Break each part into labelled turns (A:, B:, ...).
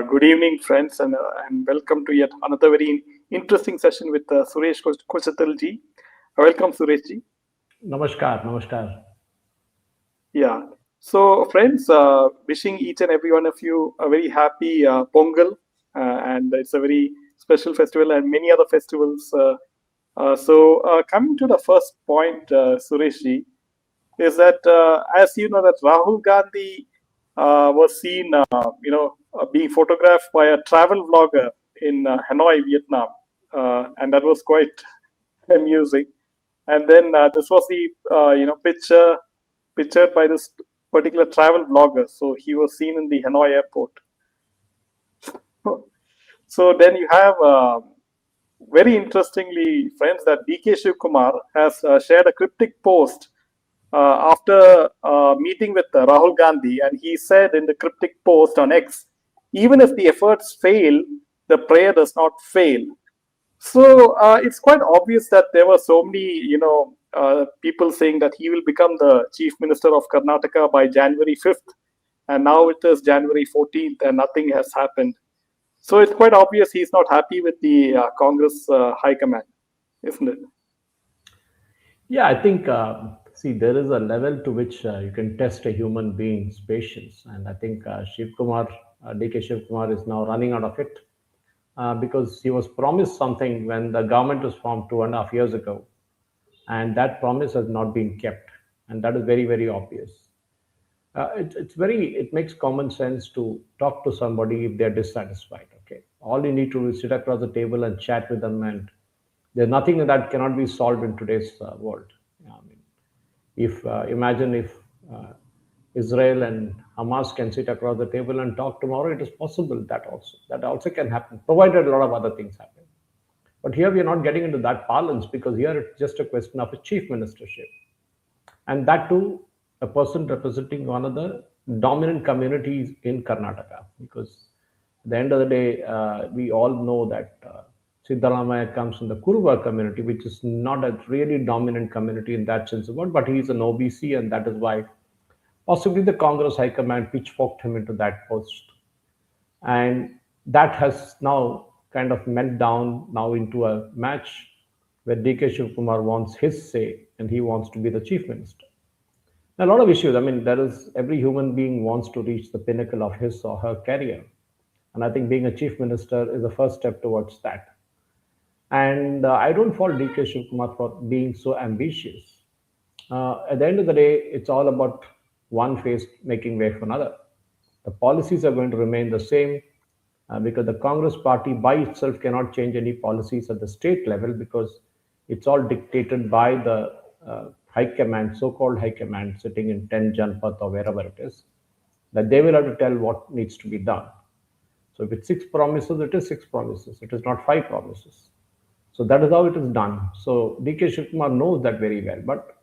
A: Good evening, friends, and welcome to yet another very interesting session with Suresh Kochattil ji. Welcome, Suresh ji.
B: Namaskar, namaskar.
A: Yeah. So, friends, wishing each and every one of you a very happy Pongal, and it's a very special festival, and many other festivals. Coming to the first point, Suresh ji, is that as you know that Rahul Gandhi was seen, being photographed by a travel vlogger in Hanoi, Vietnam, and that was quite amusing. And then this was the picture pictured by this particular travel vlogger. So he was seen in the Hanoi airport. So then you have very interestingly, friends, that DK Shivkumar has shared a cryptic post after meeting with Rahul Gandhi, and he said in the cryptic post on X, even if the efforts fail, the prayer does not fail. So it's quite obvious that there were so many, people saying that he will become the chief minister of Karnataka by January 5th, and now it is January 14th, and nothing has happened. So it's quite obvious he's not happy with the Congress high command, isn't it?
B: Yeah, I think, see, there is a level to which you can test a human being's patience. And I think DK Shiv Kumar is now running out of it because he was promised something when the government was formed 2.5 years ago. And that promise has not been kept. And that is very, very obvious. It makes common sense to talk to somebody if they're dissatisfied. Okay. All you need to do is sit across the table and chat with them, and there's nothing that cannot be solved in today's world. Yeah, I mean, if imagine if Israel and Hamas can sit across the table and talk tomorrow, it is possible that also can happen, provided a lot of other things happen. But here we are not getting into that balance because here it's just a question of a chief ministership, and that too a person representing one of the dominant communities in Karnataka. Because at the end of the day, we all know that Siddaramaya comes from the Kuruva community, which is not a really dominant community in that sense of word, but he is an OBC, and that is why possibly the Congress High Command pitchforked him into that post. And that has now kind of meant down now into a match where DK Shivkumar wants his say and he wants to be the chief minister. A lot of issues. I mean, there is every human being wants to reach the pinnacle of his or her career. And I think being a chief minister is the first step towards that. And I don't fault DK Shivkumar for being so ambitious. At the end of the day, it's all about one face making way for another. The policies are going to remain the same because the Congress party by itself cannot change any policies at the state level because it's all dictated by the high command, so-called high command, sitting in 10 Janpath or wherever it is, that they will have to tell what needs to be done. So if it's six promises, it is six promises. It is not five promises. So that is how it is done. So DK Shivkumar knows that very well. But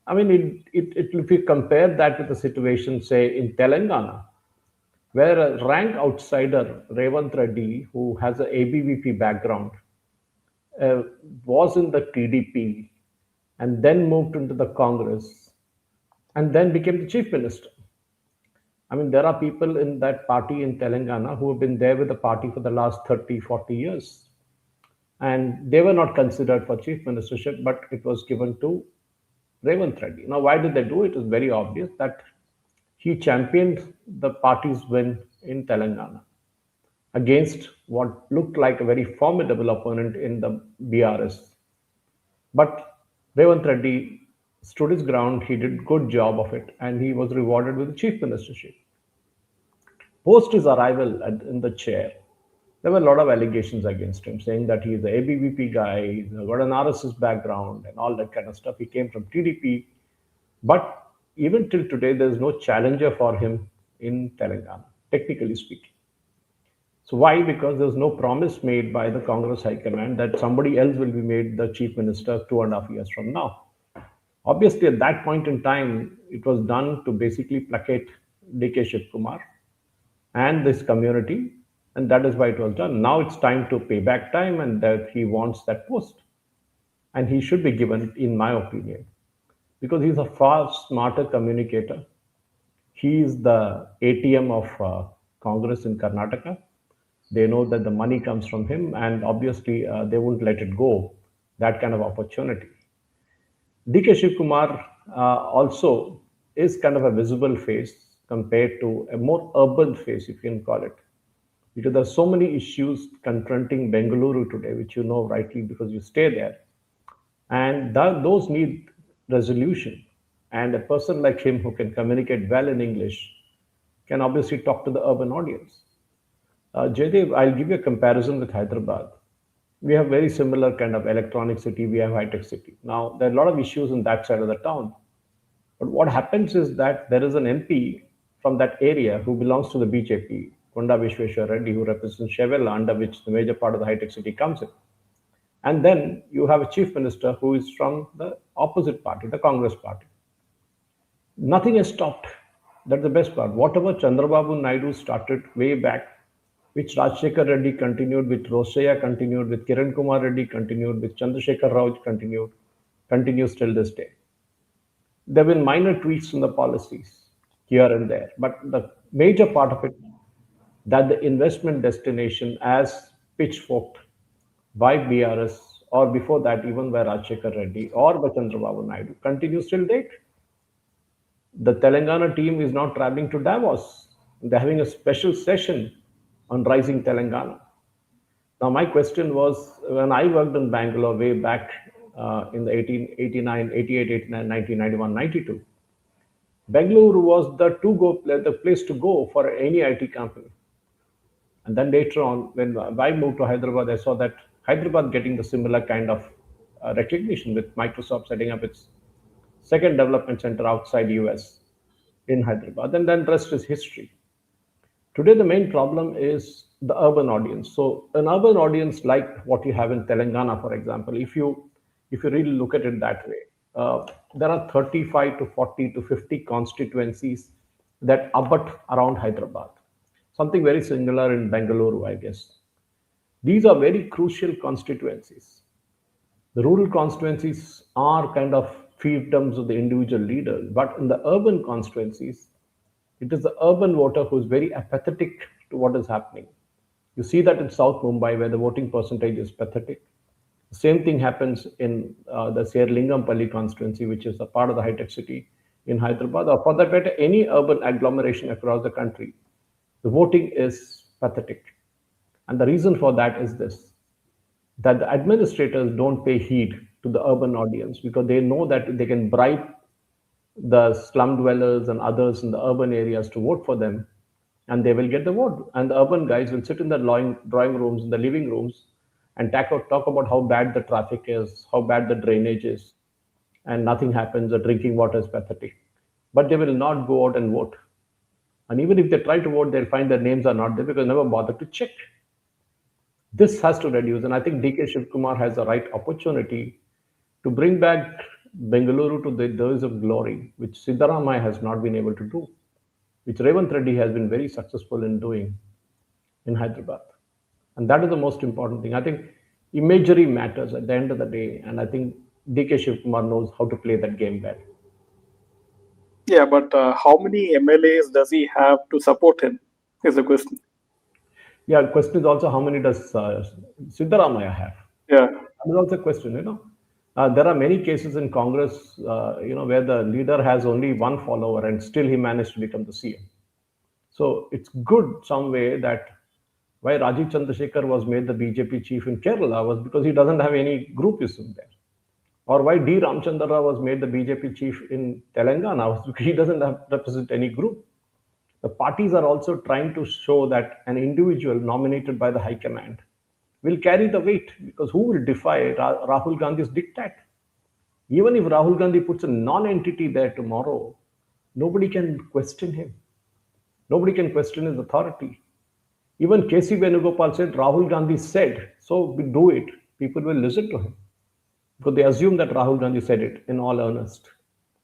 B: I mean, if you compare that with the situation, say, in Telangana, where a rank outsider, Revant Reddy, who has an ABVP background, uh, was in the TDP and then moved into the Congress and then became the chief minister. I mean, there are people in that party in Telangana who have been there with the party for the last 30, 40 years. And they were not considered for chief ministership, but it was given to Revant Reddy. Now, why did they do it? It is very obvious that he championed the party's win in Telangana against what looked like a very formidable opponent in the BRS. But Revant Reddy stood his ground, he did good job of it, and he was rewarded with the chief ministership. Post his arrival in the chair, there were a lot of allegations against him, saying that he's the ABVP guy, he's got an RSS background, and all that kind of stuff. He came from TDP, but even till today, there's no challenger for him in Telangana, technically speaking. So why? Because there's no promise made by the Congress High Command that somebody else will be made the chief minister 2.5 years from now. Obviously, at that point in time, it was done to basically placate DK Shiv Kumar and this community, and that is why it was done. Now it's time to pay back time, and that he wants that post, and he should be given, in my opinion, because he's a far smarter communicator. He is the ATM of Congress in Karnataka. They know that the money comes from him, and obviously they won't let it go, that kind of opportunity. DK Shivkumar also is kind of a visible face compared to a more urban face, if you can call it, because there are so many issues confronting Bengaluru today, which you know rightly because you stay there, and those need resolution. And a person like him who can communicate well in English can obviously talk to the urban audience. Jaydev, I'll give you a comparison with Hyderabad. We have very similar kind of electronic city. We have high tech city. Now there are a lot of issues in that side of the town. But what happens is that there is an MP from that area who belongs to the BJP, Konda Vishweshwar Reddy, who represents Chevella, under which the major part of the high tech city comes in. And then you have a chief minister who is from the opposite party, the Congress party. Nothing has stopped. That's the best part. Whatever Chandrababu Naidu started way back, which Rajshekhar Reddy continued, which Rosaya continued, with Kiran Kumar Reddy continued, with Chandrasekhar Rao continued, continues till this day. There have been minor tweaks in the policies here and there, but the major part of it, that the investment destination as pitchforked by BRS or before that even by Rajshekhar Reddy or by Chandrababu Naidu continues till date. The Telangana team is now traveling to Davos. They're having a special session on rising Telangana. Now, my question was when I worked in Bangalore way back in the 1889, 88, 89, 1991, 92, Bangalore was the place to go for any IT company. And then later on, when I moved to Hyderabad, I saw that Hyderabad getting the similar kind of recognition with Microsoft setting up its second development center outside US in Hyderabad. And then rest is history. Today, the main problem is the urban audience. So, an urban audience like what you have in Telangana, for example, if you really look at it that way, there are 35 to 40 to 50 constituencies that abut around Hyderabad. Something very similar in Bengaluru, I guess. These are very crucial constituencies. The rural constituencies are kind of fiefdoms of the individual leaders, but in the urban constituencies, it is the urban voter who is very apathetic to what is happening. You see that in South Mumbai, where the voting percentage is pathetic. The same thing happens in the Serlingampalli constituency, which is a part of the high-tech city in Hyderabad, or for that matter, any urban agglomeration across the country. The voting is pathetic. And the reason for that is this, that the administrators don't pay heed to the urban audience because they know that they can bribe the slum dwellers and others in the urban areas to vote for them, and they will get the vote. And the urban guys will sit in the drawing rooms, in the living rooms, and talk about how bad the traffic is, how bad the drainage is, and nothing happens. The drinking water is pathetic. But they will not go out and vote. And even if they try to vote, they'll find their names are not there because they never bother to check. This has to reduce, and I think DK Shivkumar has the right opportunity to bring back Bengaluru to the days of glory, which Siddaramaiah has not been able to do, which Revant Reddy has been very successful in doing in Hyderabad. And that is the most important thing. I think imagery matters at the end of the day, and I think DK Shivkumar knows how to play that game well.
A: Yeah, but how many MLAs does he have to support him? Is the question.
B: Yeah, the question is also how many does Siddaramaiah have?
A: Yeah,
B: That is also a question, there are many cases in Congress, where the leader has only one follower and still he managed to become the CM. So it's good some way that why Rajiv Chandrasekhar was made the BJP chief in Kerala was because he doesn't have any groupism there. Or why D. Ramchandra Rao was made the BJP chief in Telangana was because he doesn't represent any group. The parties are also trying to show that an individual nominated by the High Command will carry the weight because who will defy Rahul Gandhi's diktat? Even if Rahul Gandhi puts a non entity there tomorrow, nobody can question him. Nobody can question his authority. Even KC Venugopal said, Rahul Gandhi said, so we do it. People will listen to him because they assume that Rahul Gandhi said it in all earnest.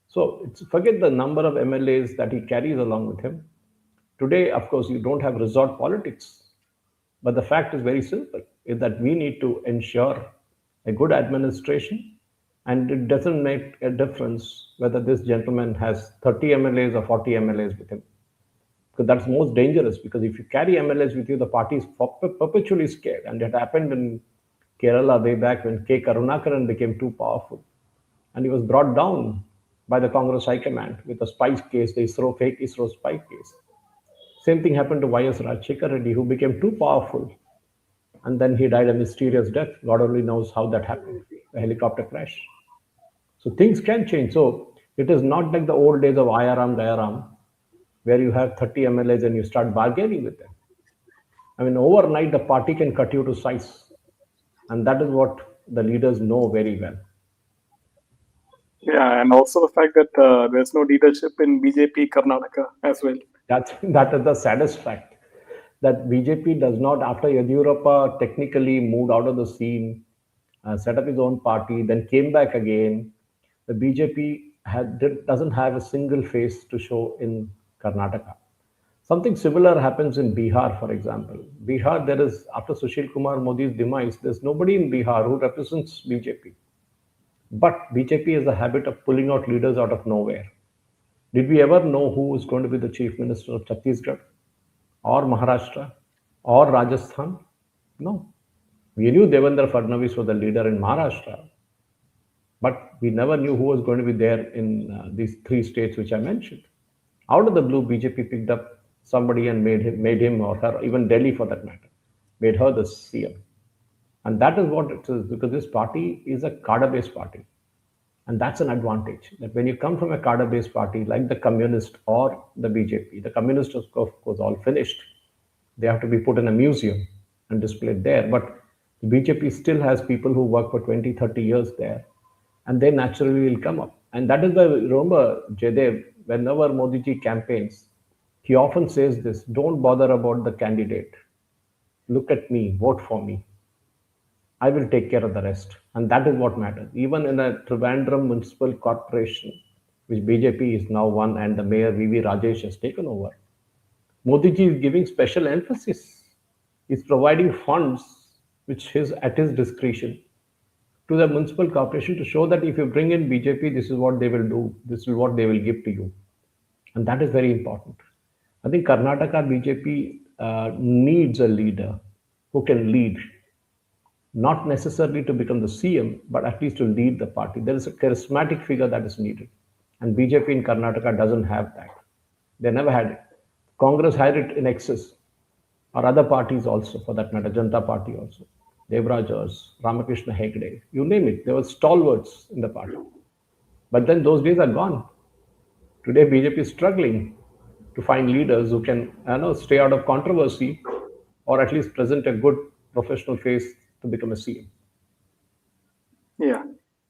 B: So forget the number of MLAs that he carries along with him. Today, of course, you don't have resort politics. But the fact is very simple, is that we need to ensure a good administration, and it doesn't make a difference whether this gentleman has 30 MLAs or 40 MLAs with him. because that's most dangerous. Because if you carry MLAs with you, the party is perpetually scared, and it happened in Kerala way back when K. Karunakaran became too powerful, and he was brought down by the Congress High Command with a spy case, the fake ISRO spy case. Same thing happened to Y.S. Rajshekar Reddy, who became too powerful, and then he died a mysterious death. God only knows how that happened, a helicopter crash. So things can change. So it is not like the old days of Ayaram Gayaram, where you have 30 MLAs and you start bargaining with them. I mean, overnight the party can cut you to size, and that is what the leaders know very well.
A: Yeah, and also the fact that there's no leadership in BJP Karnataka as well.
B: That is the saddest fact, that BJP does not, after Yadurappa technically moved out of the scene, set up his own party, then came back again. The BJP doesn't have a single face to show in Karnataka. Something similar happens in Bihar, for example. Bihar, there is, after Sushil Kumar Modi's demise, there's nobody in Bihar who represents BJP. But BJP has a habit of pulling out leaders out of nowhere. Did we ever know who was going to be the chief minister of Chhattisgarh or Maharashtra or Rajasthan? No. We knew Devendra Fadnavis was the leader in Maharashtra, but we never knew who was going to be there in these three states which I mentioned. Out of the blue, BJP picked up somebody and made him or her, even Delhi for that matter, made her the CM. And that is what it is, because this party is a cadre-based party. And that's an advantage. That when you come from a cadre-based party like the Communist or the BJP, the Communists, of course, all finished. They have to be put in a museum and displayed there. But the BJP still has people who work for 20, 30 years there, and they naturally will come up. And that is why, remember, Jaydev, whenever Modi ji campaigns, he often says this: don't bother about the candidate. Look at me, vote for me. I will take care of the rest. And that is what matters. Even in a Trivandrum municipal corporation, which BJP is now one and the mayor VV Rajesh has taken over, Modi ji is giving special emphasis. He's providing funds which is at his discretion to the municipal corporation to show that if you bring in BJP, this is what they will do, this is what they will give to you. And that is very important. I think Karnataka BJP needs a leader who can lead, not necessarily to become the CM, but at least to lead the party. There is a charismatic figure that is needed. And BJP in Karnataka doesn't have that. They never had it. Congress had it in excess, or other parties also, for that matter, Janata Party also. Devrajars, Ramakrishna Hegde, you name it. There were stalwarts in the party. But then those days are gone. Today, BJP is struggling to find leaders who can stay out of controversy or at least present a good professional face to become a CM.
A: Yeah.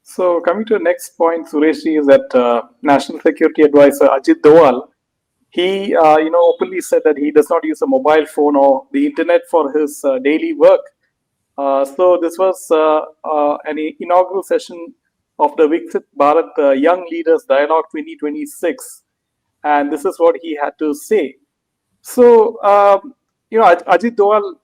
A: So coming to the next point, Suresh, is that National Security Advisor Ajit Doval, he openly said that he does not use a mobile phone or the internet for his daily work. So this was an inaugural session of the Viksit Bharat Young Leaders Dialogue 2026, and this is what he had to say. So, Ajit Doval,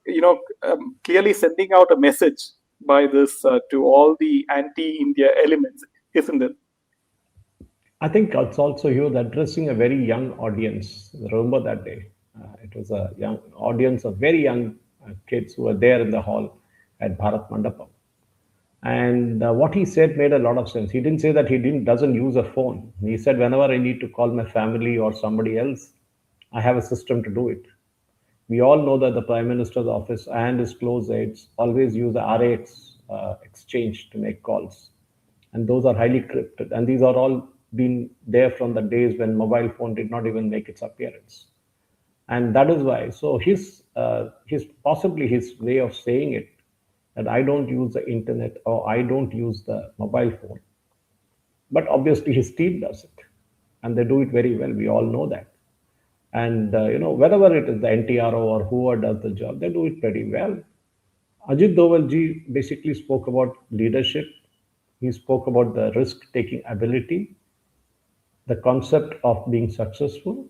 A: clearly sending out a message by this to all the anti-India elements, isn't it?
B: I think it's also he was addressing a very young audience. Remember that day? It was a young audience of very young kids who were there in the hall at Bharat Mandapam. And what he said made a lot of sense. He didn't say that he doesn't use a phone. He said, whenever I need to call my family or somebody else, I have a system to do it. We all know that the Prime Minister's office and his close aides always use the R8 exchange to make calls. And those are highly crypted. And these are all been there from the days when mobile phone did not even make its appearance. And that is why. So his possibly his way of saying it, that I don't use the internet or I don't use the mobile phone. But obviously his team does it, and they do it very well. We all know that. And whether it is the NTRO or whoever does the job, they do it pretty well. Ajit Doval ji basically spoke about leadership. He spoke about the risk-taking ability, the concept of being successful,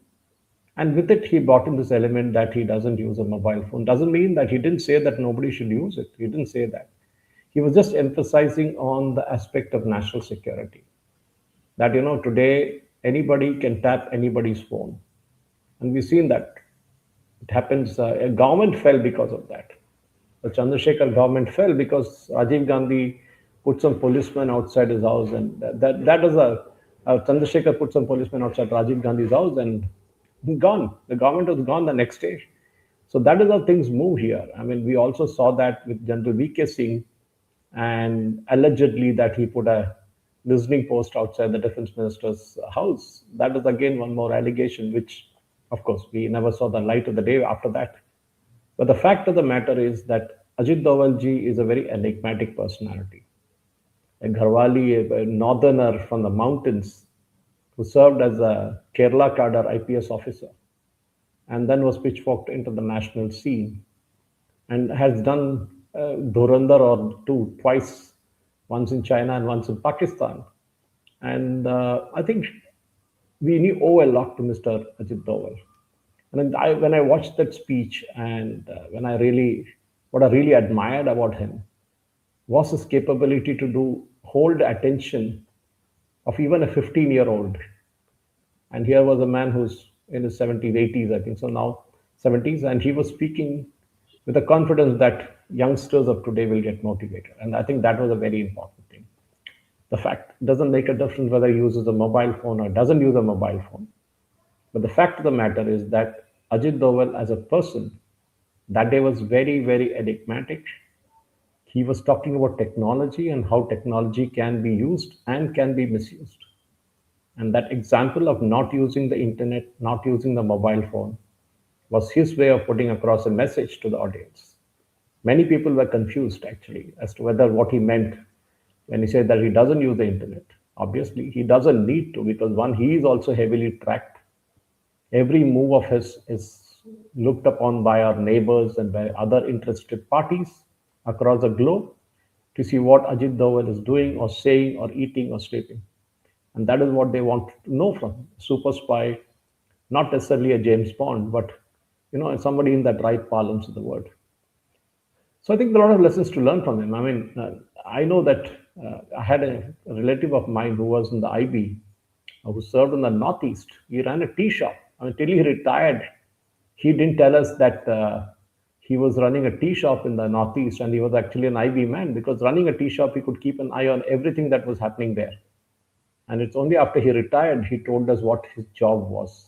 B: and with it, he brought in this element that he doesn't use a mobile phone. Doesn't mean that he didn't say that nobody should use it. He didn't say that. He was just emphasizing on the aspect of national security. That today anybody can tap anybody's phone, and we've seen that It happens, a government fell because of that. The Chandrasekhar government fell because Rajiv Gandhi put some policemen outside his house, and that is Chandrasekhar put some policemen outside Rajiv Gandhi's house, and gone. The government was gone the next day. So that is how things move here. I mean, we also saw that with General VK Singh, and allegedly that he put a listening post outside the defense minister's house. That is again one more allegation, which, of course, we never saw the light of the day after that. But the fact of the matter is that Ajit Doval ji is a very enigmatic personality. A Gharwali, a northerner from the mountains, who served as a Kerala cadre IPS officer and then was pitchforked into the national scene and has done Dhurandhar or two, twice, once in China and once in Pakistan. And I think we owe a lot to Mr. Ajit Doval. And when I watched that speech, and what I really admired about him was his capability to hold attention of even a 15-year-old. And here was a man who's in his 70s, 80s, I think so now, 70s, and he was speaking with the confidence that youngsters of today will get motivated. And I think that was a very important thing. The fact doesn't make a difference whether he uses a mobile phone or doesn't use a mobile phone. But the fact of the matter is that Ajit Doval as a person that day was very, very enigmatic. He was talking about technology and how technology can be used and can be misused. And that example of not using the internet, not using the mobile phone, was his way of putting across a message to the audience. Many people were confused actually as to whether what he meant when he said that he doesn't use the internet. Obviously, he doesn't need to, because one, he is also heavily tracked. Every move of his is looked upon by our neighbors and by other interested parties across the globe to see what Ajit Doval is doing or saying or eating or sleeping. And that is what they want to know from him. Super spy, not necessarily a James Bond, but somebody in that right parlance of the word. So I think there are a lot of lessons to learn from him. I mean, I know that I had a relative of mine who was in the IB, who served in the Northeast. He ran a tea shop. I mean, till he retired, he didn't tell us that he was running a tea shop in the Northeast, and he was actually an IB man, because running a tea shop, he could keep an eye on everything that was happening there. And it's only after he retired he told us what his job was.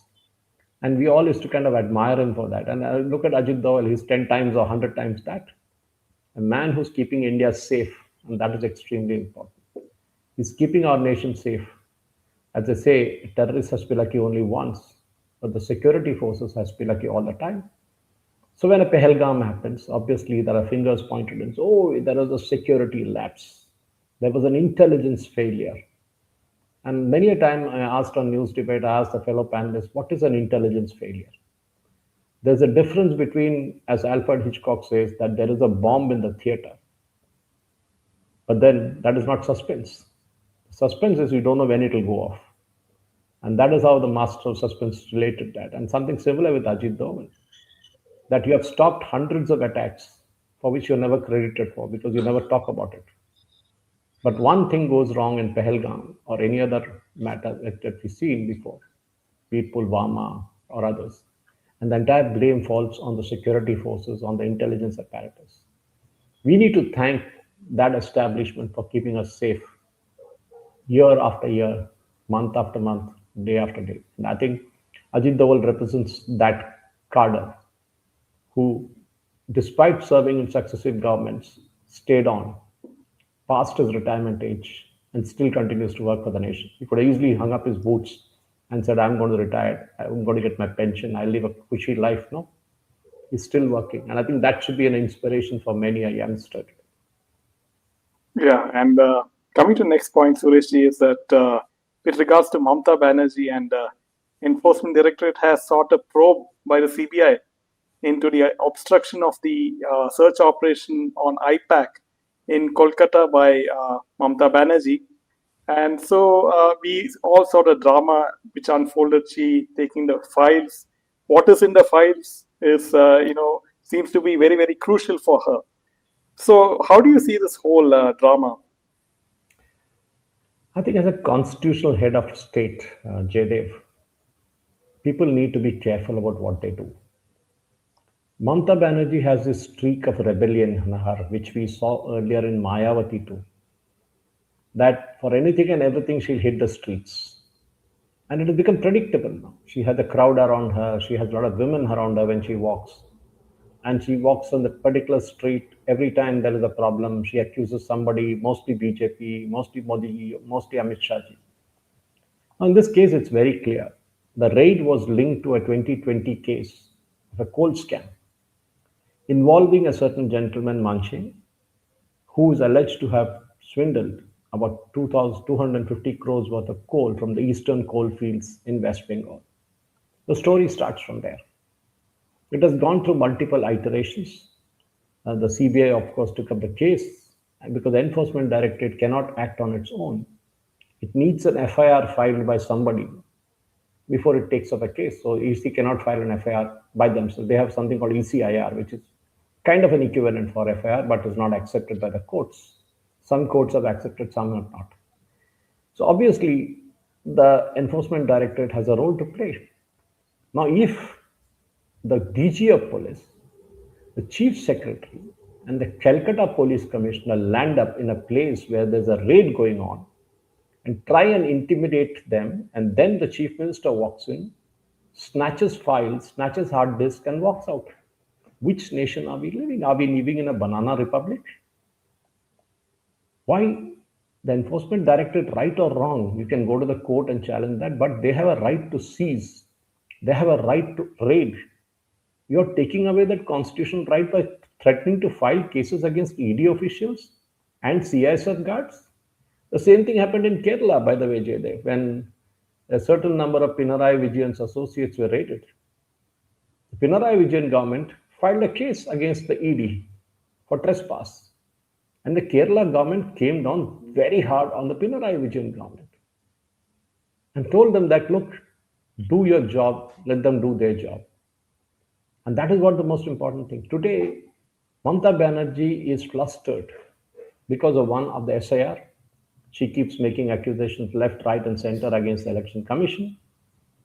B: And we all used to kind of admire him for that. And I look at Ajit Doval, he's 10 times or 100 times that. A man who's keeping India safe, and that is extremely important. He's keeping our nation safe. As they say, terrorists has to be lucky only once, but the security forces has to be lucky all the time. So when a Pahalgam happens, obviously there are fingers pointed and oh, there was a security lapse. There was an intelligence failure. And many a time I asked on news debate, I asked the fellow panelists, what is an intelligence failure? There's a difference between, as Alfred Hitchcock says, that there is a bomb in the theater. But then that is not suspense. Suspense is you don't know when it will go off. And that is how the master of suspense related that. And something similar with Ajit Doval, that you have stopped hundreds of attacks for which you're never credited for because you never talk about it. But one thing goes wrong in Pahalgam or any other matter that we've seen before, be it Pulwama or others, and the entire blame falls on the security forces, on the intelligence apparatus. We need to thank that establishment for keeping us safe year after year, month after month, day after day. And I think Ajit Doval represents that cadre who, despite serving in successive governments, stayed on past his retirement age and still continues to work for the nation. He could have easily hung up his boots and said, I'm going to retire, I'm going to get my pension, I'll live a cushy life. No, he's still working. And I think that should be an inspiration for many a youngster.
A: Yeah, and coming to next point, Sureshji, is that with regards to Mamta Banerjee and Enforcement Directorate has sought a probe by the CBI into the obstruction of the search operation on IPAC in Kolkata by Mamta Banerjee. And so we all saw the drama which unfolded. She taking the files. What is in the files is, seems to be very, very crucial for her. So, how do you see this whole drama?
B: I think as a constitutional head of state, Jaydev, people need to be careful about what they do. Mamta Banerjee has this streak of rebellion in her, which we saw earlier in Mayawati too, that for anything and everything she'll hit the streets. And it has become predictable now. She has a crowd around her, she has a lot of women around her when she walks. And she walks on that particular street. Every time there is a problem, she accuses somebody, mostly BJP, mostly Modi, mostly Amit Shah. Now, in this case, it's very clear. The raid was linked to a 2020 case of a coal scam involving a certain gentleman, Manching, who is alleged to have swindled about 2,250 crores worth of coal from the eastern coal fields in West Bengal. The story starts from there. It has gone through multiple iterations. The CBI, of course, took up the case, and because the Enforcement Directorate cannot act on its own, it needs an FIR filed by somebody before it takes up a case. So EC cannot file an FIR by themselves. They have something called ECIR, which is kind of an equivalent for FIR, but is not accepted by the courts. Some courts have accepted, some have not. So obviously, the Enforcement Directorate has a role to play. Now, if the DG of police, the chief secretary, and the Calcutta police commissioner land up in a place where there's a raid going on and try and intimidate them, and then the chief minister walks in, snatches files, snatches hard disk, and walks out. Which nation are we living? Are we living in a banana republic? Why the enforcement directorate, right or wrong, you can go to the court and challenge that, but they have a right to seize, they have a right to raid. You're taking away that constitutional right by threatening to file cases against ED officials and CISF guards. The same thing happened in Kerala, by the way, Jaydev, when a certain number of Pinarayi Vijayan's associates were raided. The Pinarayi Vijayan government filed a case against the ED for trespass. And the Kerala government came down very hard on the Pinarayi Vijayan government and told them that, look, do your job, let them do their job. And that is what the most important thing. Today, Mamta Banerjee is flustered because of one of the SIR. She keeps making accusations left, right, and center against the Election Commission.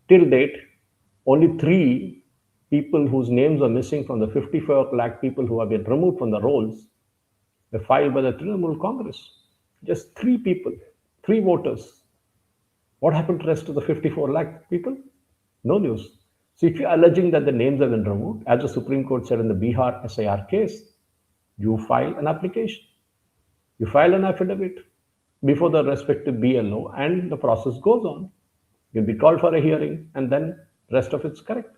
B: Till date, only 3 people whose names are missing from the 54 lakh people who have been removed from the rolls were filed by the Trinamool Congress. Just 3 people, 3 voters. What happened to the rest of the 54 lakh people? No news. So if you're alleging that the names have been removed, as the Supreme Court said in the Bihar SIR case, you file an application. You file an affidavit before the respective BLO, and the process goes on. You'll be called for a hearing, and then rest of it's correct.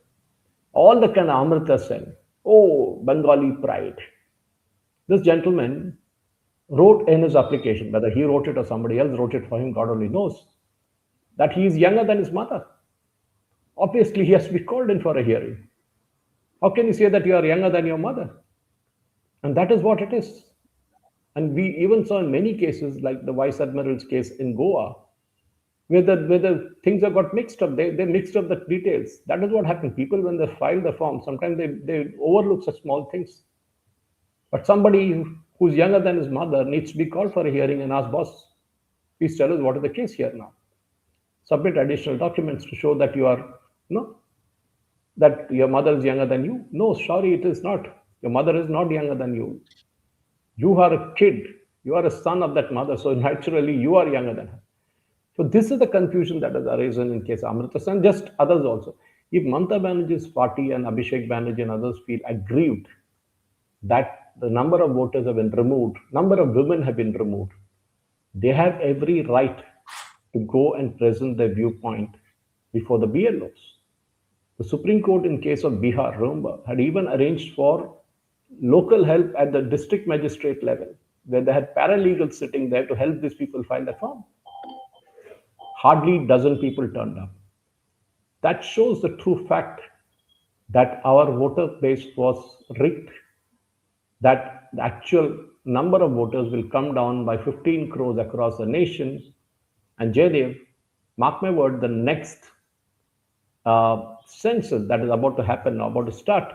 B: All the kind of Amrita said, oh, Bengali pride. This gentleman wrote in his application, whether he wrote it or somebody else wrote it for him, God only knows, that he is younger than his mother. Obviously, he has to be called in for a hearing. How can you say that you are younger than your mother? And that is what it is. And we even saw in many cases, like the Vice Admiral's case in Goa, where the things have got mixed up. They mixed up the details. That is what happened. People, when they file the form, sometimes they overlook such small things. But somebody who's younger than his mother needs to be called for a hearing and ask, boss, please tell us what is the case here now. Submit additional documents to show that you are, that your mother is younger than you. No, sorry, it is not. Your mother is not younger than you. You are a kid. You are a son of that mother. So naturally, you are younger than her. So this is the confusion that has arisen in case of Amrita and just others also. If Mamta Banerjee's party and Abhishek Banerjee and others feel aggrieved that the number of voters have been removed, number of women have been removed, they have every right to go and present their viewpoint before the BLOs. The Supreme Court in case of Bihar, remember, had even arranged for local help at the district magistrate level, where they had paralegals sitting there to help these people file the form. Hardly a dozen people turned up. That shows the true fact that our voter base was rigged, that the actual number of voters will come down by 15 crores across the nation. And Jaydev, mark my word, the next census that is about to happen, about to start,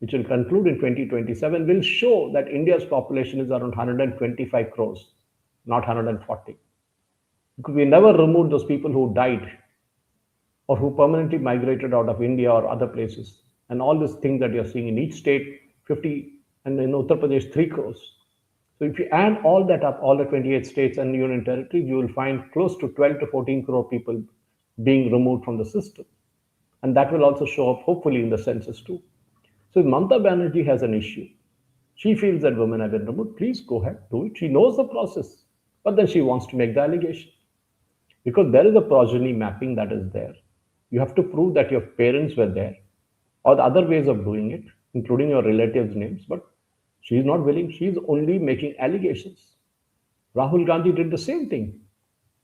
B: which will conclude in 2027, will show that India's population is around 125 crores, not 140. Because we never removed those people who died or who permanently migrated out of India or other places. and all these things that you're seeing in each state, 50, and in Uttar Pradesh, 3 crores. So if you add all that up, all the 28 states and union territories, you will find close to 12 to 14 crore people being removed from the system. And that will also show up, hopefully, in the census too. So if Mamta Banerjee has an issue, she feels that women have been removed, please go ahead, do it. She knows the process. But then she wants to make the allegation. Because there is a progeny mapping that is there. You have to prove that your parents were there, or the other ways of doing it, including your relatives' names. But she is not willing. She is only making allegations. Rahul Gandhi did the same thing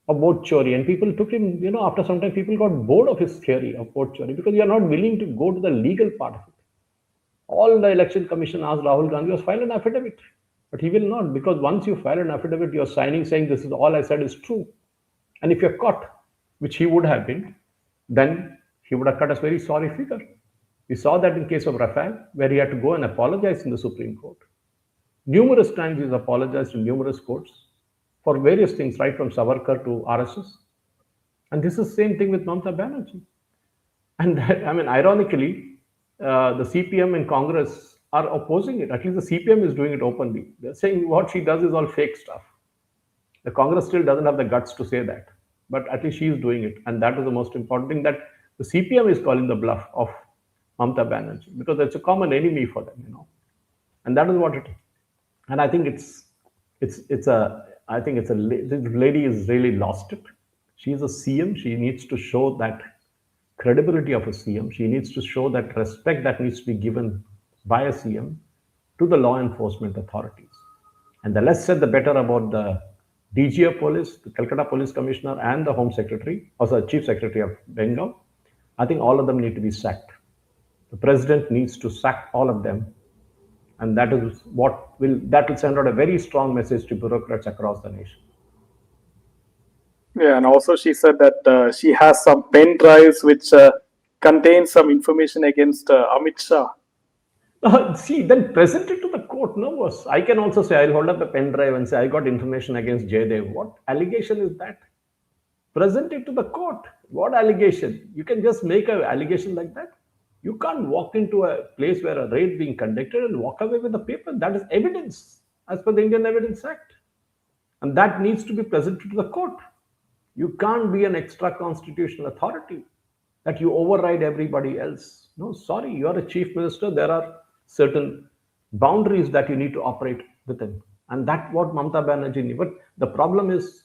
B: of vote chori, and people took him. After some time, people got bored of his theory of vote chori because you are not willing to go to the legal part of it. All the election commission asked Rahul Gandhi was file an affidavit, but he will not, because once you file an affidavit, you're signing saying this is all I said is true. And if you're caught, which he would have been, then he would have cut a very sorry figure. We saw that in case of Rafael, where he had to go and apologize in the Supreme Court. Numerous times he's apologized in numerous courts for various things, right from Savarkar to RSS. And this is the same thing with Mamta Banerjee. And I mean, ironically, the CPM in Congress are opposing it. At least the CPM is doing it openly. They're saying what she does is all fake stuff. The Congress still doesn't have the guts to say that, but at least she is doing it, and that is the most important thing, that the CPM is calling the bluff of Mamta Banerjee because it's a common enemy for them, and that is what it is. And I think this lady is really lost it. She is a CM. She needs to show that credibility of a CM. She needs to show that respect that needs to be given by a CM to the law enforcement authorities. And the less said, the better about the DG of police, the Calcutta Police Commissioner, and the Home Secretary, also the Chief Secretary of Bengal. I think all of them need to be sacked. The president needs to sack all of them, and that will send out a very strong message to bureaucrats across the nation.
A: Yeah, and also she said that she has some pen drives which contain some information against Amit Shah.
B: See, then present it to the court. No, I can also say I'll hold up a pen drive and say I got information against Jaydev. What allegation is that? Present it to the court. What allegation? You can just make an allegation like that. You can't walk into a place where a raid being conducted and walk away with the paper. That is evidence as per the Indian Evidence Act. And that needs to be presented to the court. You can't be an extra constitutional authority that you override everybody else. No, sorry, you're a chief minister. There are certain boundaries that you need to operate within. And that's what Mamta Banerjee needs. But the problem is,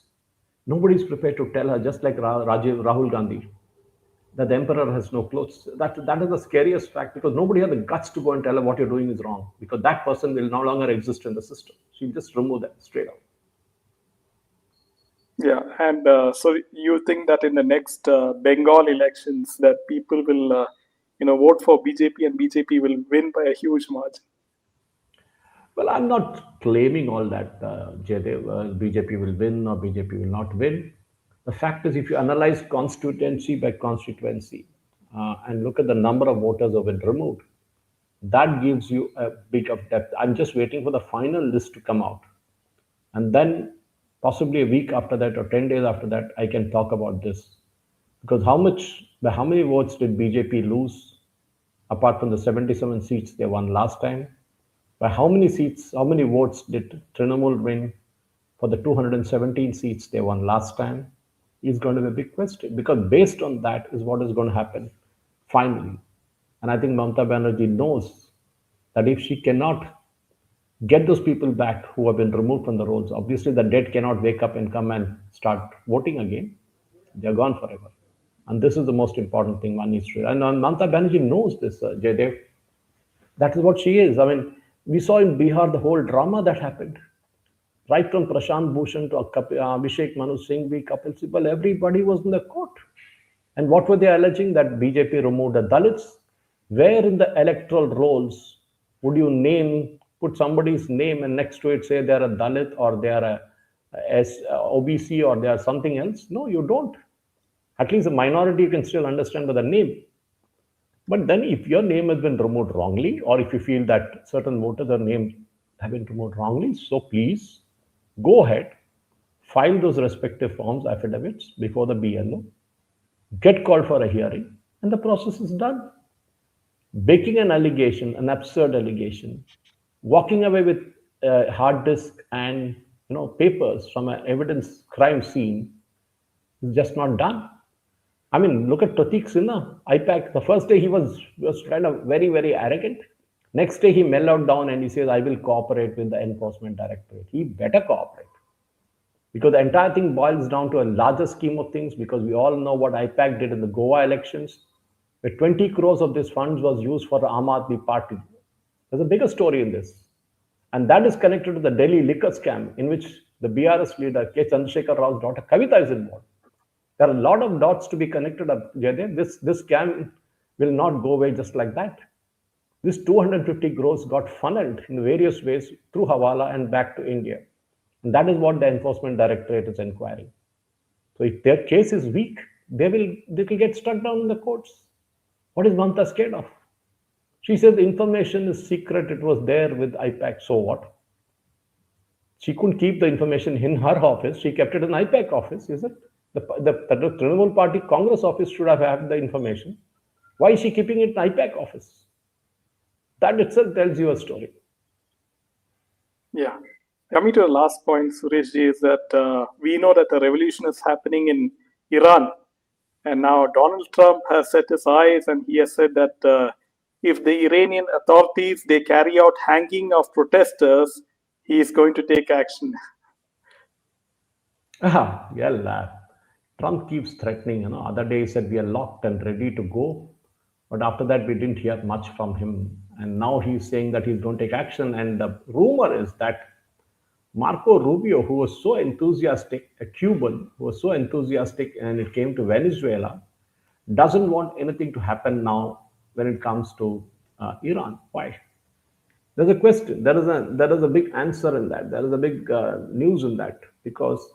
B: nobody is prepared to tell her, just like Rahul Gandhi, that the emperor has no clothes. That is the scariest fact, because nobody has the guts to go and tell her what you're doing is wrong, because that person will no longer exist in the system. She'll just remove them straight out.
A: Yeah, and so you think that in the next Bengal elections that people will, vote for BJP and BJP will win by a huge margin?
B: Well, I'm not claiming all that, Jaydev, BJP will win or BJP will not win. The fact is, if you analyze constituency by constituency and look at the number of voters who have been removed, that gives you a bit of depth. I'm just waiting for the final list to come out. And then possibly a week after that or 10 days after that, I can talk about this. Because by how many votes did BJP lose apart from the 77 seats they won last time? By how many votes did Trinamool win for the 217 seats they won last time? Is going to be a big question, because based on that is what is going to happen finally. And I think Mamta Banerjee knows that if she cannot get those people back who have been removed from the rolls, obviously the dead cannot wake up and come and start voting again. They're gone forever. And this is the most important thing one needs to. And Mamta Banerjee knows this, Jaydev. That is what she is. I mean, we saw in Bihar the whole drama that happened. Right from Prashant Bhushan to Abhishek Manu Singhvi, Kapil Sibal, everybody was in the court. And what were they alleging? That BJP removed the Dalits? Where in the electoral rolls would you put somebody's name and next to it say they're a Dalit or they are a OBC or they are something else? No, you don't. At least a minority you can still understand by the name. But then if your name has been removed wrongly, or if you feel that certain voters' names have been removed wrongly, so please go ahead, file those respective forms, affidavits before the BLO, get called for a hearing, and the process is done. Making an allegation, an absurd allegation, walking away with a hard disk and papers from an evidence crime scene is just not done. I mean, look at Pratik Sinha, IPAC. The first day he was kind of very, very arrogant. Next day he mellowed down and he says, I will cooperate with the enforcement directorate. He better cooperate because the entire thing boils down to a larger scheme of things because we all know what IPAC did in the Goa elections, where 20 crores of these funds was used for the Aam Aadmi Party. There's a bigger story in this. And that is connected to the Delhi liquor scam in which the BRS leader K. Chandrasekhar Rao's daughter Kavita is involved. There are a lot of dots to be connected up, Jaydev. This scam will not go away just like that. This 250 crores got funneled in various ways through Hawala and back to India. And that is what the Enforcement Directorate is inquiring. So if their case is weak, they will get struck down in the courts. What is Mamta scared of? She said the information is secret, it was there with IPAC, so what? She couldn't keep the information in her office, she kept it in IPAC office, is it? The Trinamool Party Congress office should have had the information. Why is she keeping it in IPAC office? That itself tells you a story.
A: Yeah. Coming to the last point, Suresh ji, is that we know that the revolution is happening in Iran. And now Donald Trump has set his eyes and he has said that if the Iranian authorities they carry out hanging of protesters, he is going to take action.
B: Well, Trump keeps threatening. Other day he said we are locked and ready to go, but after that we didn't hear much from him. And now he's saying that he's going to take action. And the rumor is that Marco Rubio, who was so enthusiastic, a Cuban who was so enthusiastic, and it came to Venezuela, doesn't want anything to happen now when it comes to Iran. Why? There's a question. There is a big answer in that. There is a big news in that because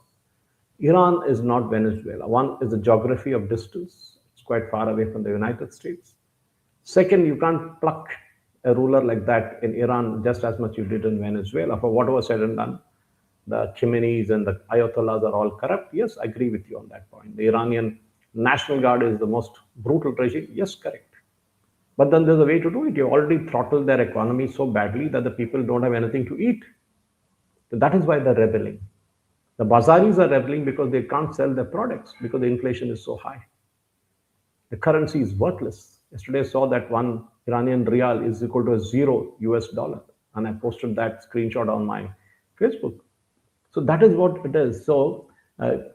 B: Iran is not Venezuela. One is the geography of distance; it's quite far away from the United States. Second, you can't pluck a ruler like that in Iran just as much you did in Venezuela. For whatever said and done, the Khameneis and the Ayatollahs are all corrupt. Yes, I agree with you on that point. The Iranian National Guard is the most brutal regime. Yes, correct. But then there's a way to do it. You already throttled their economy so badly that the people don't have anything to eat. So that is why they're rebelling. The Bazaris are rebelling because they can't sell their products because the inflation is so high. The currency is worthless. Yesterday I saw that one Iranian rial is equal to a zero US dollar. And I posted that screenshot on my Facebook. So that is what it is. So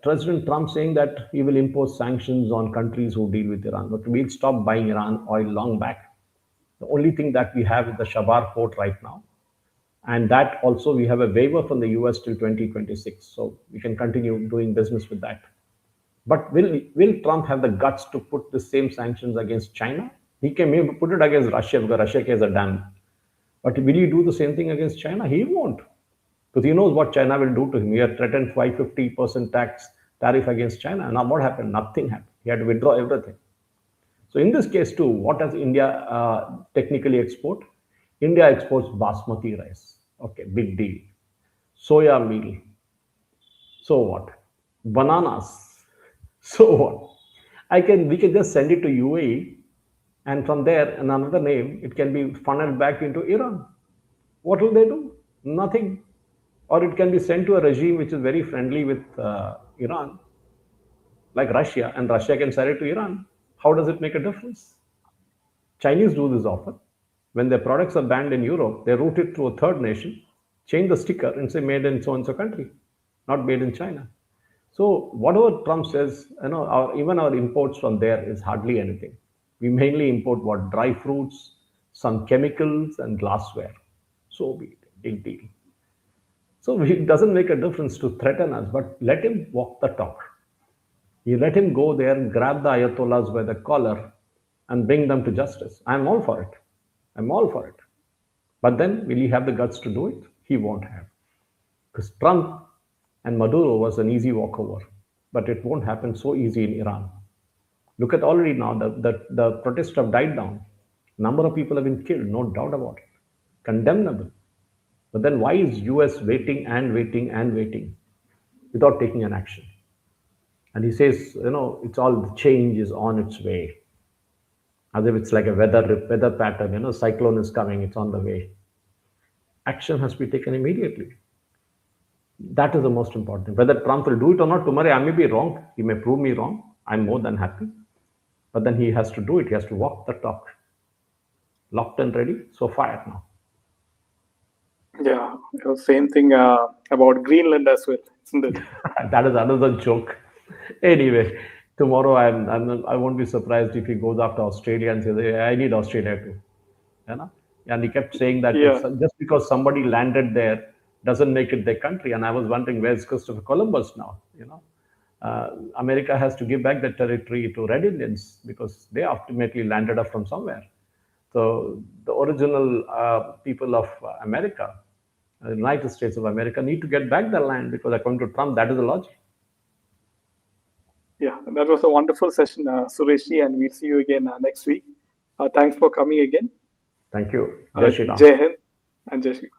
B: President Trump saying that he will impose sanctions on countries who deal with Iran. But we'll stop buying Iran oil long back. The only thing that we have is the Shabar port right now. And that also we have a waiver from the US till 2026. So we can continue doing business with that. But will Trump have the guts to put the same sanctions against China? He can maybe put it against Russia because Russia is a dam. But will he do the same thing against China? He won't. Because he knows what China will do to him. He had threatened 550% tax tariff against China. And now what happened? Nothing happened. He had to withdraw everything. So in this case too, what does India technically export? India exports basmati rice. Okay, big deal. Soya meal. So what? Bananas. So what? We can just send it to UAE, and from there, in another name, it can be funneled back into Iran. What will they do? Nothing. Or it can be sent to a regime which is very friendly with Iran, like Russia, and Russia can sell it to Iran. How does it make a difference? Chinese do this often. When their products are banned in Europe, they route it to a third nation, change the sticker, and say made in so and so country, not made in China. So whatever Trump says, even our imports from there is hardly anything. We mainly import what? Dry fruits, some chemicals, and glassware. So be it. Big deal. So it doesn't make a difference to threaten us, but let him walk the talk. You let him go there and grab the Ayatollahs by the collar and bring them to justice. I'm all for it. I'm all for it. But then, will he have the guts to do it? He won't have. Because Trump and Maduro was an easy walkover. But it won't happen so easy in Iran. Look at already now, the protests have died down. Number of people have been killed, no doubt about it. Condemnable. But then why is US waiting and waiting and waiting without taking an action? And he says, it's all the change is on its way. as if it's like a weather pattern. Cyclone is coming, it's on the way. Action has to be taken immediately. That is the most important. Whether Trump will do it or not tomorrow, I may be wrong. He may prove me wrong. I'm more than happy. But then he has to do it. He has to walk the talk. Locked and ready. So fire now.
A: Yeah, same thing about Greenland as well, isn't it?
B: That is another joke. Anyway, tomorrow I won't be surprised if he goes after Australia and says, "Hey, I need Australia too." You know? And he kept saying that
A: Yeah,
B: it's just because somebody landed there doesn't make it their country. And I was wondering, where's Christopher Columbus now? America has to give back the territory to Red Indians because they ultimately landed up from somewhere. So the original people of America, the United States of America, need to get back the land because according to Trump, that is the logic.
A: yeah. That was a wonderful session, Sureshji, and we'll see you again next week. Thanks for coming again.
B: Thank you. Jai Shri Ram.
A: Jai Hind and Jai Shri